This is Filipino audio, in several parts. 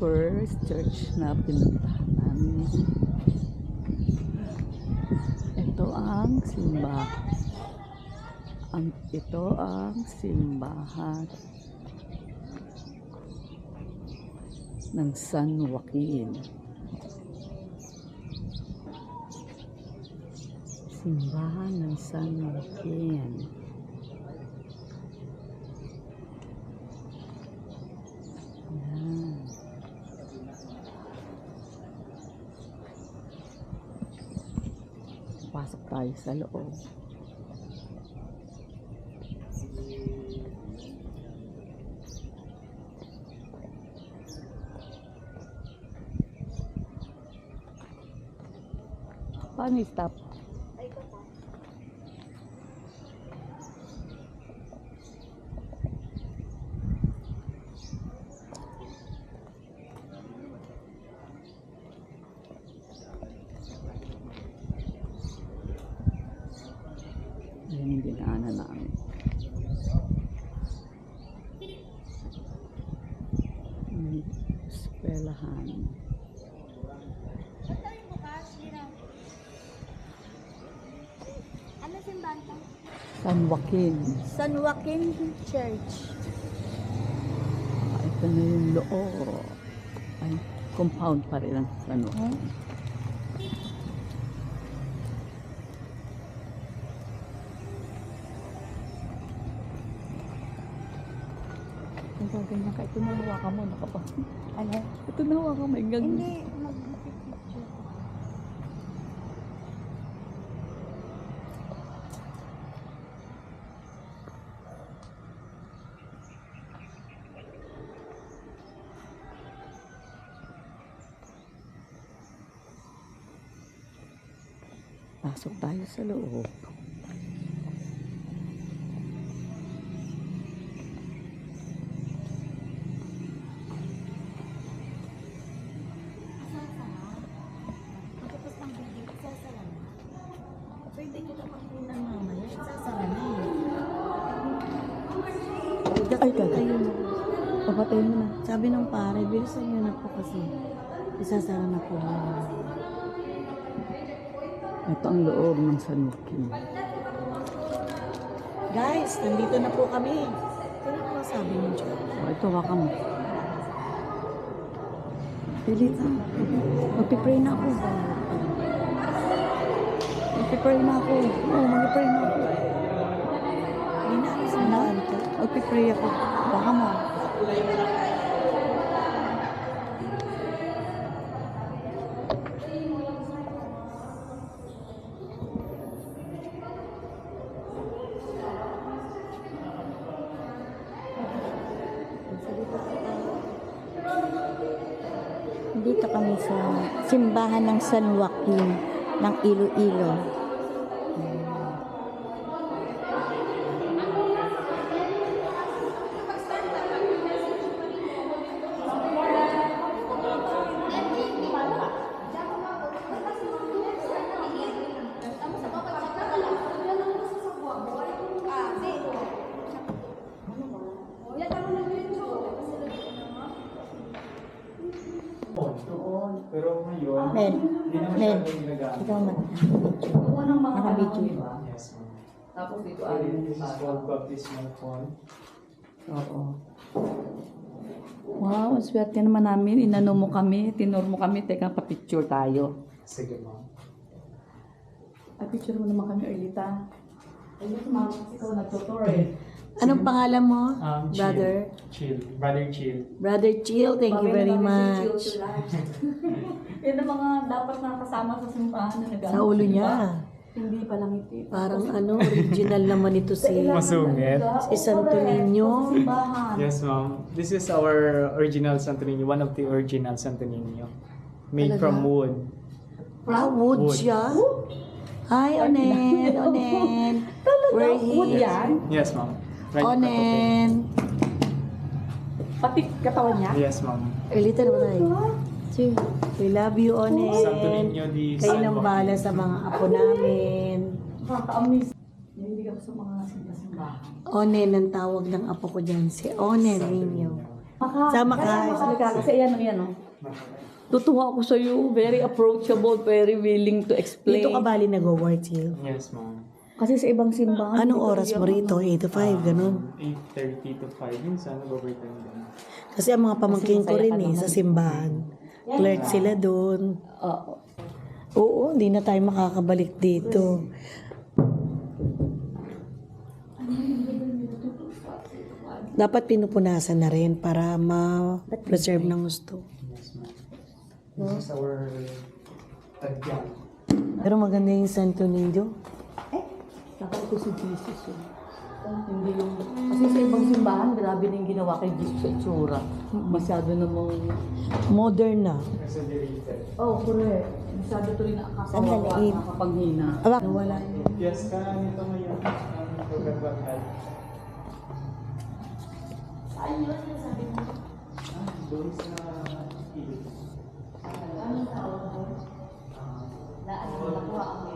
first church na pinuntahan namin. Ito ang simbahan ng San Joaquin. Simbahan ng San Joaquin. Ayan. Pasok tayo sa loob. Paano i-stop? Yan yung dinaanan namin. Eskwelahan. Ano simbahan to? San Joaquin. San Joaquin Church. Ito na yung loob. Ay, compound pa rin ang San Joaquin. Ang ganyan ka. Ito na hawakan mo. Ano? Ito na hawakan mo. Hindi, mag-picture. Pasok tayo sa loob. Pagkatapos ng video, isasara na. Pwede ko ito magpunan mamaya. Isasara na eh. Ay, kayo. Papatayin mo na. Sabi ng pare, bilisan nyo na po kasi. Isasara na po. Ito ang loob ng San Joaquin. Guys, nandito na po kami. Ano po sabi ng Diyos? Ito, hawakan mo. Pilit ha. Magpipray na ako. Magpipray na ako. Oo, magpipray na ako. Hindi na alam sa mga ito. Magpipray ako. Baka mo. Dito kami sa simbahan ng San Joaquin ng Iloilo. Pero ngayon, Ned, hindi naman Ned, siya ginagamit. ikaw mag Unang mga Nakabidyo. Yes, ma'am. Tapos dito And this is called baptismal font. Oo. Wow, ang swerte naman namin. Inano mo kami, tinur mo kami. Teka, pa-picture tayo. Sige, ma'am. Ay, picture mo naman kami, Erlita. Ayun, ma'am, kasi ikaw nagtutur eh. Anong pangalan mo? Chill. Brother? Chill. Brother Chill. Brother Chill, thank you very much. Yan ang mga dapat na kasama sa simbahan na nag- Sa ulo niya. Hindi pa lang ito. Parang ano, original naman ito si Masungit. Santo Niño. Simbahan. Yes, ma'am. This is our original Santo Niño. One of the original Santo Niño. Made from wood. Ah, wood Wood. siya. Hi, Onen. Onen. We're Wood here. yan. Yes, ma'am. Right Onen. Pati katawan niya. Yes, ma'am. Erlita naman tayo. Sige. We love you, Santo Onen. Niño di Kayo San nang Joaquin. bahala sa mga apo namin. Nakaka-amaze. Nahilig ako sa mga simbahan. Onen ang tawag ng apo ko dyan. Si Onen Niño. Sama ka. Halika, kasi yan o. Tutuwa ako sa iyo, very approachable, very willing to explain. Dito ka bali nag-work you? Yes, ma'am. Kasi sa ibang simbahan. Anong dito oras mo yung rito? 8 to 5, ganun. 8:30 to 5. Minsan, nag-overtime din. Kasi ang mga pamangkin ko rin sa simbahan. Clerk sila doon. Oo. Oo, hindi na tayo makakabalik dito. Dapat pinupunasan na rin para ma-preserve ng gusto. Yes, ma'am. This is our tagyang. Pero maganda yung Santo Niño. Saka ito si Jesus yun. Hindi yung... Kasi sa ibang simbahan, grabe na yung ginawa kay Jesus sa itsura. Masyado namang... Modern na. Exaggerated. Oh, correct. Masyado to rin nakakawawa, Sandali. nakapaghina. Nawala yun. Yes, ka nito ngayon. Ang program ba health? Doon sa ilog. Anong tawag mo? Nakuha ang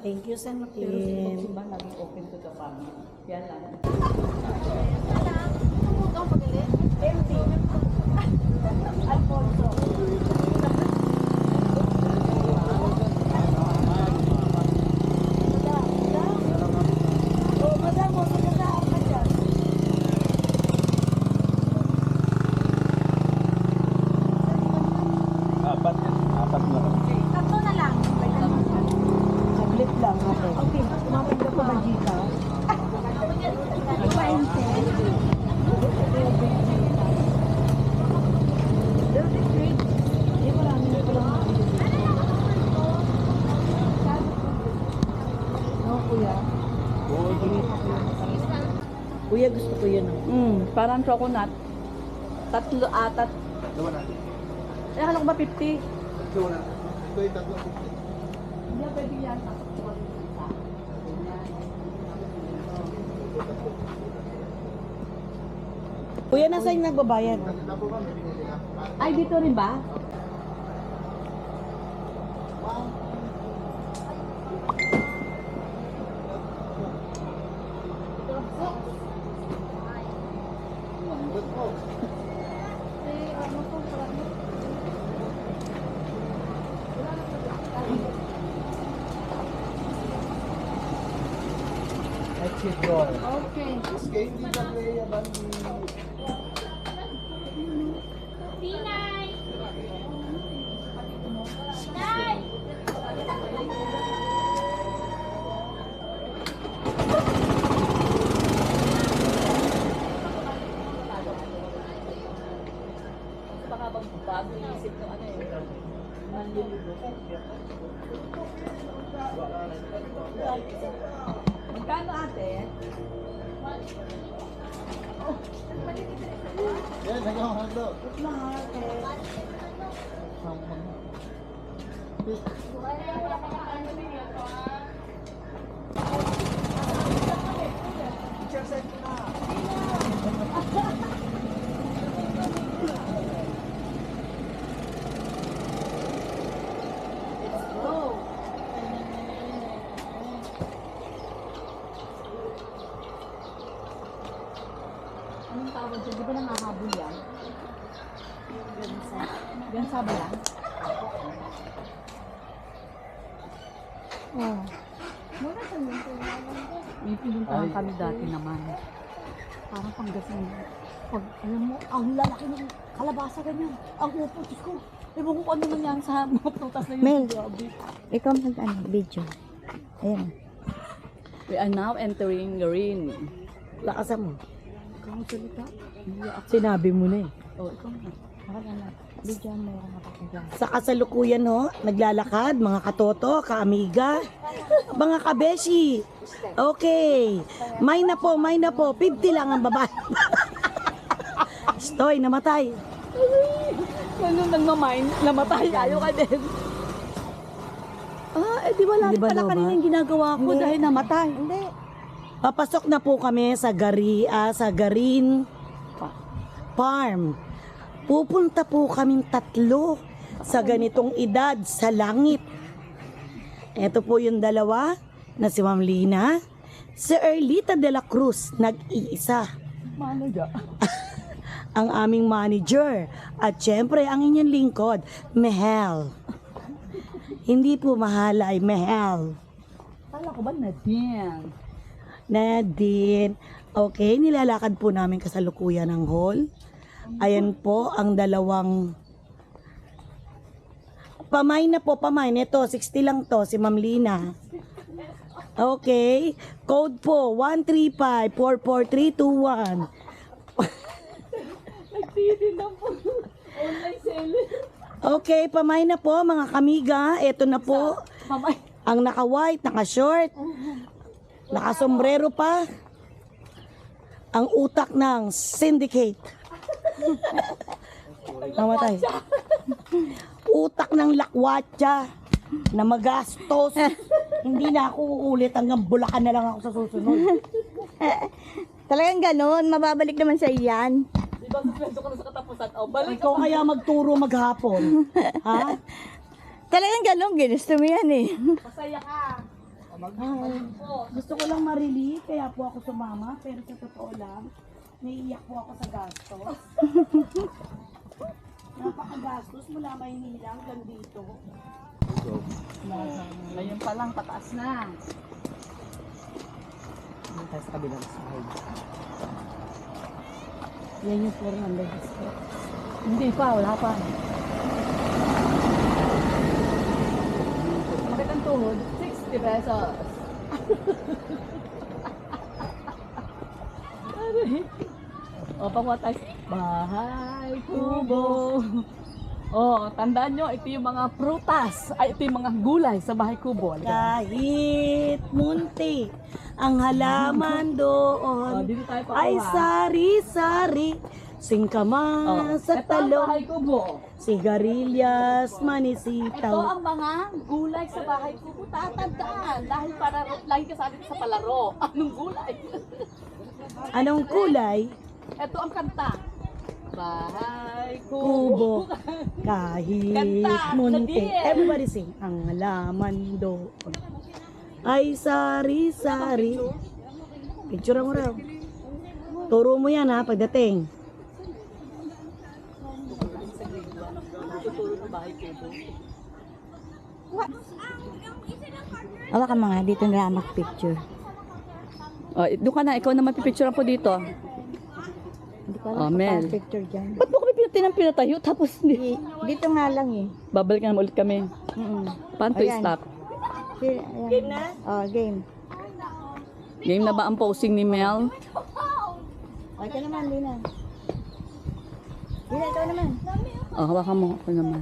Thank you, San Pero sa ibang Kim. simbahan, laging open to the family. Yan lang. Saglit lang ako. Okay, kumapit ka pa ba dito? No, kuya? Kuya, gusto ko yun. Parang coconut. Tatlo, atat. Eh, akala ko ba 50? Hindi, pwede yan. Kuya, nasa yung nagbabayad? Ay, dito rin ba? Okay. Baka bago isip ng ano eh. Manliligo. Magkano ate? Yan, hanggang hanggang. Picture set ko na. tawag dyan, di ba nangahabol yan? Gansa ba yan? Oh. May pinuntahan kami dati naman. Parang Pangasinan. Pag, alam mo, ang lalaki ng kalabasa ganyan. Ang upo, Diyos ko. Ewan ko kung ano nangyari sa mga prutas na yun. Mel. Grabe. Ikaw video. Ayan. We are now entering the rain. Lakasan mo. Ikaw ang salita. Sinabi mo na eh. Oh, ikaw na. Video mo sa kasalukuyan ho, naglalakad, mga katoto, kaamiga, mga kabeshi. Okay. May na po, 50 lang ang babae. Stoy, namatay. Ano nang mamain, namatay. Ayaw ka din. Di ba Di ba pala loba? kanina yung ginagawa ko Hindi. dahil namatay. Hindi. Papasok na po kami sa Garin Farm. Pupunta po kaming 3 sa ganitong edad sa langit. Ito po yung dalawa na si Ma'am Lina, si Erlita de la Cruz, nag-iisa. Mano dyan? Ang aming manager. At syempre, ang inyong lingkod, Mehel. Hindi po Mahalay, Mehel. Kala ko ba Nadine? Nadine. Okay, nilalakad po namin kasalukuyan ng hall. Ayan po ang dalawang pamay na po, pamay. Ito, 60 lang to, si Ma'am Lina. Okay, code po, 135-44321. Nagtitin na po. Online selling. Okay, pamay na po mga kamiga. Ito na po, Mamay. ang naka-white, naka-short, naka-sombrero pa. Ang utak ng syndicate. Namatay. Utak ng lakwatsa na magastos. Hindi na ako uulit hanggang Bulacan na lang ako sa susunod. Talagang ganon, mababalik naman sa iyan. Di ba suspenso ka na sa katapusan? Oh, balik Ikaw kaya magturo maghapon. Ha? Talagang ganon, ginusto mo yan eh. Masaya ka. Gusto ko lang marili, kaya po ako sumama. Pero sa totoo lang, naiiyak po ako sa gastos. Napakagastos mula Maynila hanggang dito. Ngayon pa lang, pataas na. Ano tayo sa kabilang side? Yan yung 400 Hindi pa, wala pa. Bakit ang tuhod? 60 pesos. O, pangwa tayo. Bahay kubo. O, tandaan nyo, ito yung mga prutas. Ay, ito yung mga gulay sa bahay kubo. Kahit munti ang halaman O, doon dito tayo pa. ay sari-sari, singkamas sa Ito ang bahay talong, kubo. sigarilyas, Ito manisitaw. ang mga gulay sa bahay kubo. Tatandaan. Dahil para lagi ka sa atin sa palaro. Anong gulay? Anong kulay? Ito ang kanta. Bahay Kubo. kubo. Kahit Kanta, munti. Nadine. Everybody sing. Ang halaman doon ay sari-sari. Picture mo raw. Turo mo yan ha, pagdating. Tuturo ng bahay kubo. Awa ka mga, dito na lang picture. Oh, doon ka na. Ikaw na mapipicturean ko dito. Hindi ko Oh, alam Mel. kung picture dyan. Ba't mo kami pinatayo? Tapos hindi. Dito nga lang eh. Babalik na ulit kami. Paano to Ayan. stop? Game na? Oh, game. Game na ba ang posing ni Mel? Okay ka naman, Lina. Lina, ikaw naman. Oh, hawakan mo ako naman.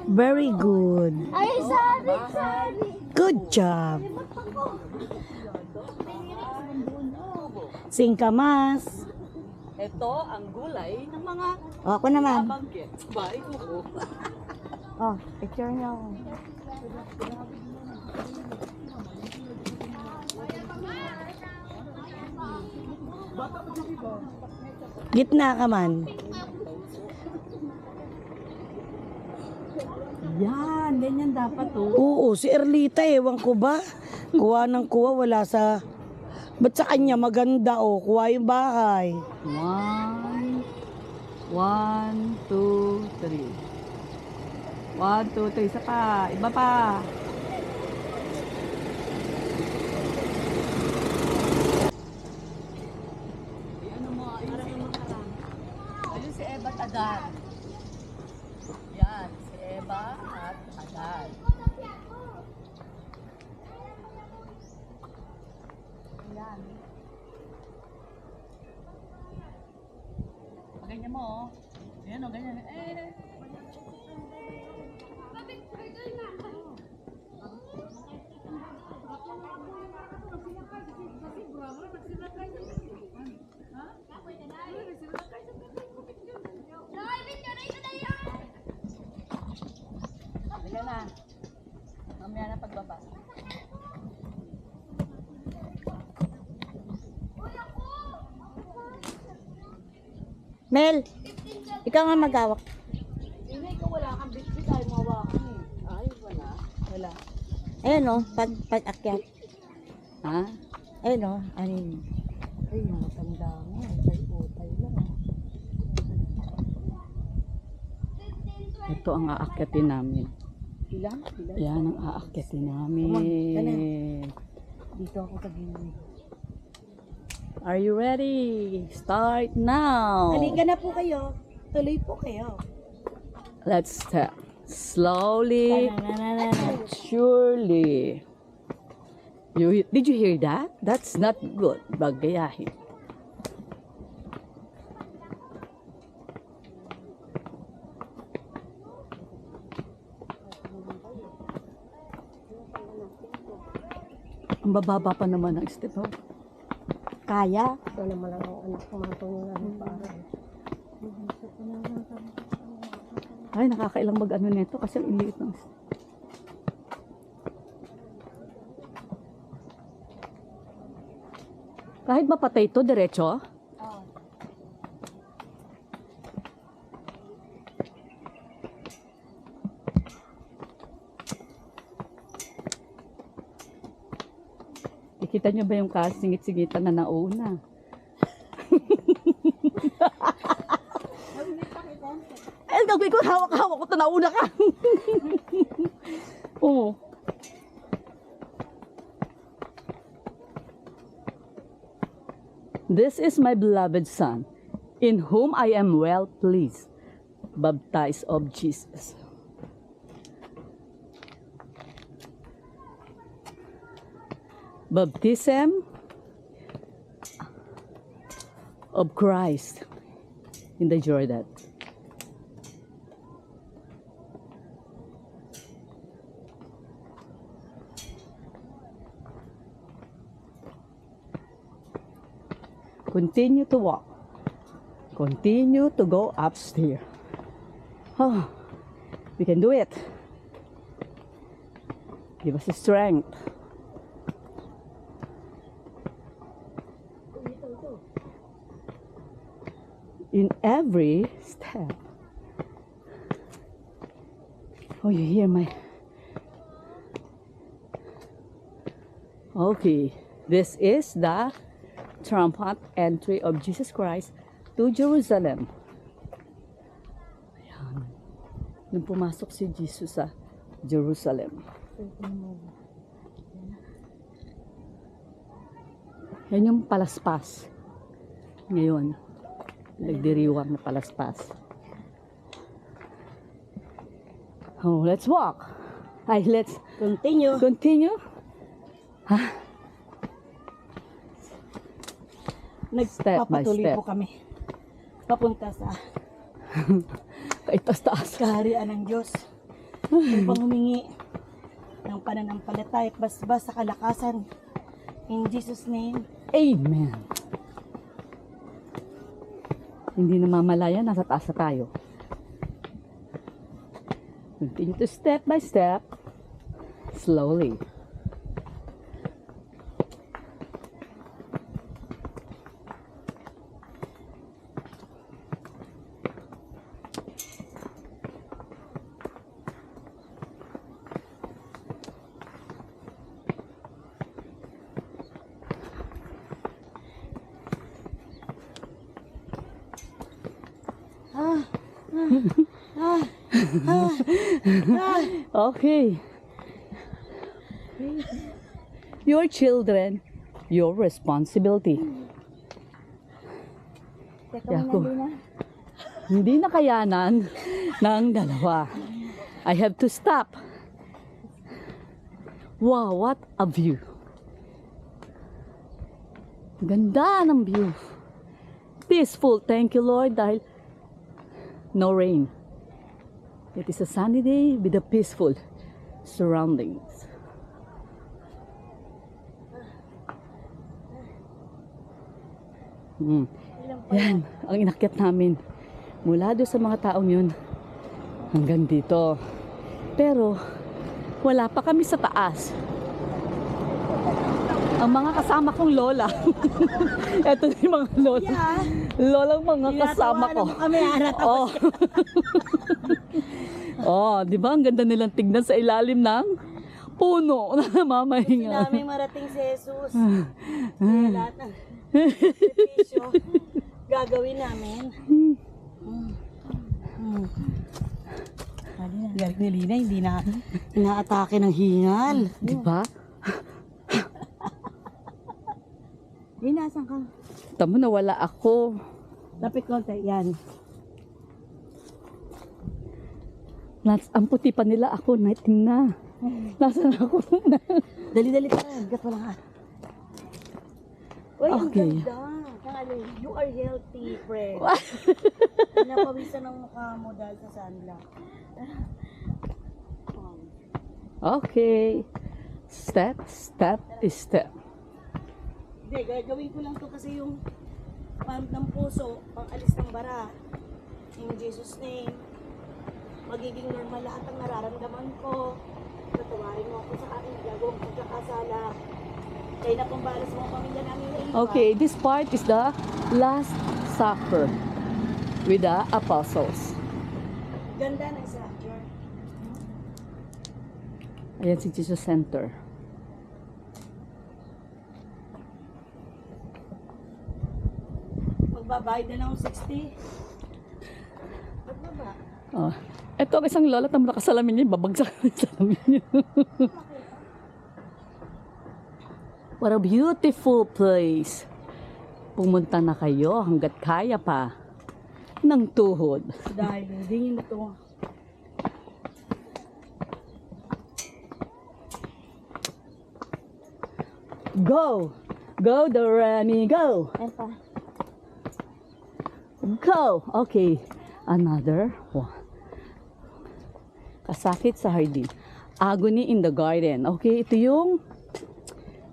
Very good. Ay, sorry. Good job. Singkamas. Ito ang gulay ng mga Oh, ako naman. banggit sa bahay kubo. Oh, picture niya ako. Gitna ka man. Yan. Ganyan dapat oh. Oo, si Erlita, ewan ko ba? Kuha ng kuha, wala sa... Ba't sa kanya maganda oh, kuha yung bahay. 1, 2, 3. 1, 2, 3. Isa pa. Iba pa. Ayun si Eva at Adan. Yan, si Eva at Adan. Ayan. Ganyan mo, oh. Ayan, oh, ganyan. Ayan na. Mamaya na pagbaba. Mel, ikaw nga magawak. Hindi ko wala kang bitbit ay mawakan eh. Ay, wala. Wala. Ayun o, pag-akyat. Ha? Ayun o, ano yun? Ay, matanda nga. Utay-utay lang. Ito ang aakyatin namin. Ilan? Yan ang aakyatin namin. Dito ako tagilid. Are you ready? Start now. Halika na po kayo. Tuloy po kayo. Let's step. Slowly, Tanananana. surely. Did you hear that? That's not good. Bagayahin. Ang bababa pa naman ang step. Oh. Kaya? Ito naman ang anak ko matulungan para. Ay, nakakailang mag-ano nito kasi ang iliit ng step. Kahit mapatay ito, diretso? Kita nyo ba yung kasingit-singitan na nauna? Ay, gagawin ko, hawak-hawak ko ito, nauna ka. Oo. This is my beloved Son, in whom I am well pleased, baptized of Jesus. Baptism of Christ in the Jordan. Continue to walk. Continue to go upstairs. Oh, we can do it. Give us the strength. In every step. Oh, you hear my... Okay, this is the triumphant entry of Jesus Christ to Jerusalem. Ayan. Nung pumasok si Jesus sa Jerusalem. Yan yung palaspas. Ngayon. Nagdiriwang na palaspas. Oh, let's walk. Ay, let's Continue. continue. Nagpapatuloy step. po kami. Papunta sa Kahit taas-taas. kaharian ng Diyos. Upang humingi ng pananampalataya at basbas sa kalakasan. In Jesus' name. Amen. Hindi na mamalaya, nasa taas na tayo. Continue to step by step, slowly. Okay. Your children, your responsibility. Yako. Hindi na kayanan ng dalawa. I have to stop. Wow, what a view. Ganda ng view. Peaceful. Thank you, Lord, dahil no rain. It is a sunny day with a peaceful surroundings. Yan, ang inakyat namin. Mula doon sa mga taong yun hanggang dito. Pero wala pa kami sa taas. Ang mga kasama kong lola. Ito na yung mga lola. Lolang mga kasama ko. Kami, Oh. Oh, di ba? Ang ganda nilang tignan sa ilalim ng puno na namamahinga. namin marating si Jesus. Kaya lahat ng sakripisyo gagawin namin. Galing ni Lina, hindi na inaatake ng hingal. Di ba? Lina, saan ka? Tamo na wala ako. Lapit konti, yan. Ang puti pa nila ako, naitim na. Nasaan ako na? Dali-dali ka, gat wala ka. Uy, Okay. ang ganda. You are healthy, friend. Napawisan ng mukha mo dahil sa sunblock. Okay. Step, step, step. Hindi, gagawin ko lang to kasi yung pump ng puso, pang alis ng bara. In Jesus' name, magiging normal lahat ang nararamdaman ko. Tatawarin mo ako sa aking gagawang pagkakasala. Kaya na pambalas mo ang pamilya namin na iba. Okay, this part is the Last Supper with the apostles. Ganda ng structure. Ayan si Jesus Center. Magbabayad na lang ng 60. Magbaba. Oh. Ito ang isang lola, tamo nakasalamin niya, babagsak ang salamin niya. What a beautiful place. Pumunta na kayo hanggat kaya pa ng tuhod. Dahil hindi na ito. Go! Go, Doremi, go! Go! Okay. Another one. Kasakit sa hardin. Agony in the garden. Okay, ito yung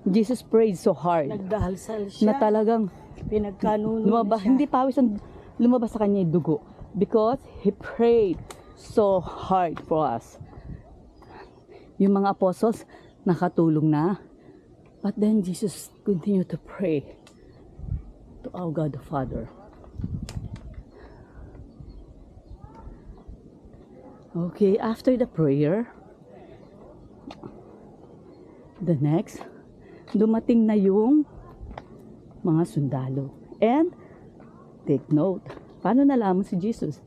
Jesus prayed so hard Nagdahalsal na siya. talagang Pinagkanuno lumabas, siya. hindi pawis ang lumabas sa kanya yung dugo because he prayed so hard for us. Yung mga apostles nakatulong na, but then Jesus continued to pray to our God the Father. Okay, after the prayer, the next, dumating na yung mga sundalo. And, take note, paano nalaman si Jesus?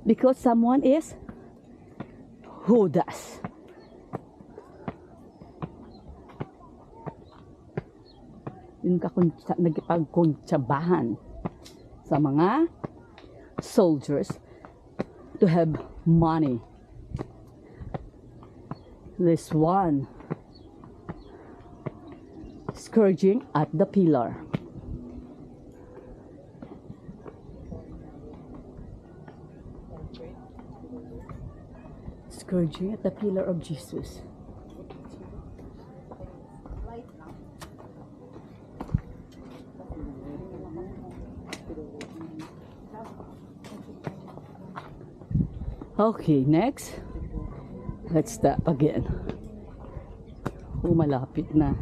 Because someone is Judas. Yung nagpagkuntsabahan sa mga soldiers to have money. This one, scourging at the pillar. Scourging at the pillar of Jesus. Okay, next. Let's stop again. Malapit na.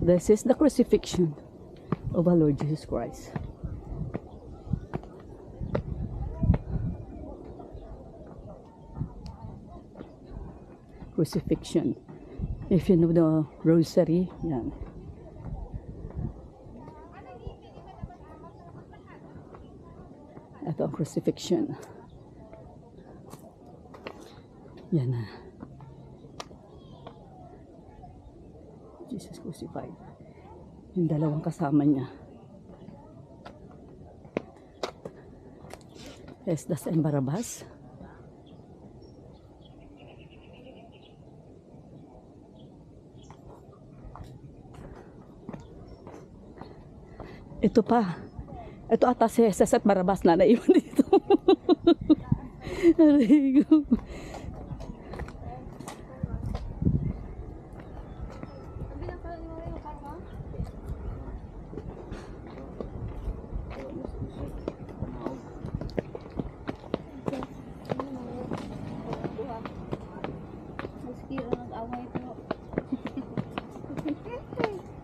This is the crucifixion of our Lord Jesus Christ. crucifixion. If you know the rosary, yan. Ito ang crucifixion. Yan na. Jesus crucified. Yung dalawang kasama niya. Esdras and Barabas. Ito pa. Ito ata si Jesus at Barabas na naiwan dito. Aray ko.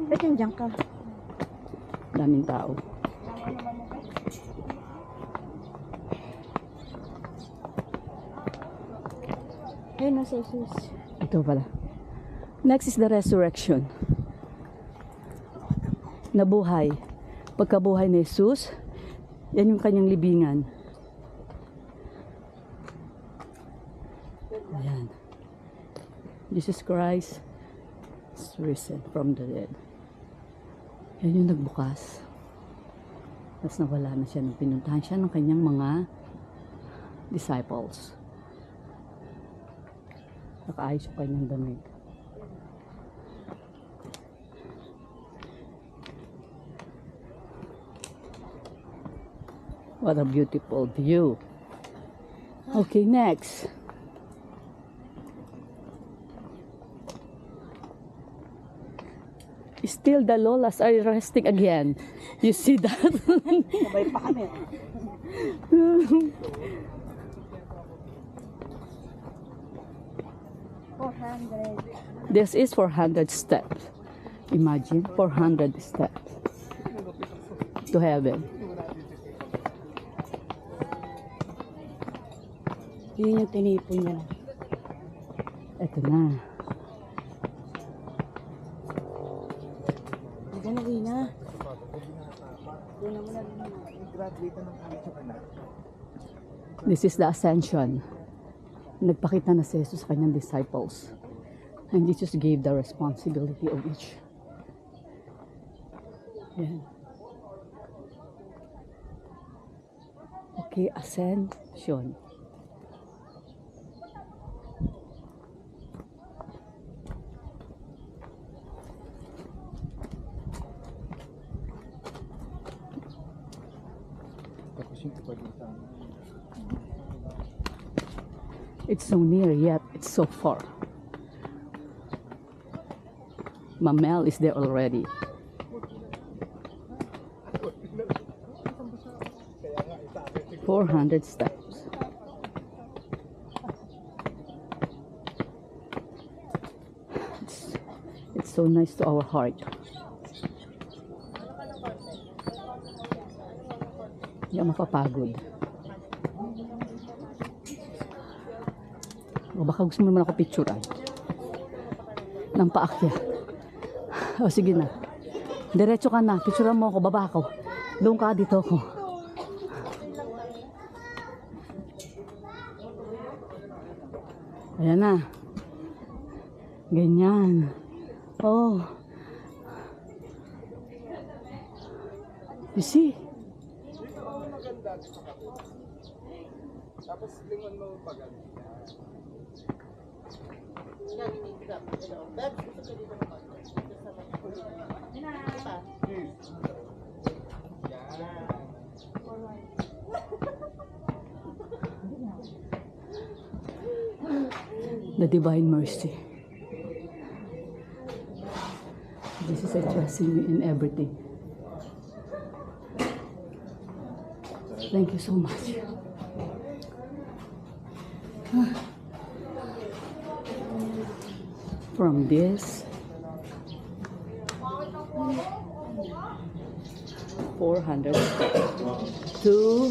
Ba't nandiyan ka? Daming tao. Ayun na si Jesus. Ito pala. Next is the resurrection. Nabuhay. Pagkabuhay ni Jesus, yan yung kanyang libingan. Ayan. Jesus Christ is risen from the dead. Yan yung nagbukas. Tapos nawala na siya nung pinuntahan siya ng kanyang mga disciples. Nakaayos yung kanyang damit. What a beautiful view. Okay, next. Still the lolas are resting again. You see that? Sabay pa kami. This is 400 steps. Imagine 400 steps to heaven. Yun yung tinipon niya. Ito na. Diyan na, Rina. This is the ascension. Nagpakita na si Jesus sa kanyang disciples. And Jesus gave the responsibility of each. Yan. Okay, ascension. It's so near yet it's so far. Mamel is there already. $400 steps. It's so nice to our heart. Hindi ako mapapagod. O baka gusto mo naman ako picturean ng paakyat. O sige na. Diretso ka na. Picturean mo ako. Baba ako. Doon ka, dito ako. Ayan na. Ganyan. Oh. You see? Tapos lingon mo pag the divine mercy. This is addressing you in everything. Thank you so much. From this 400 to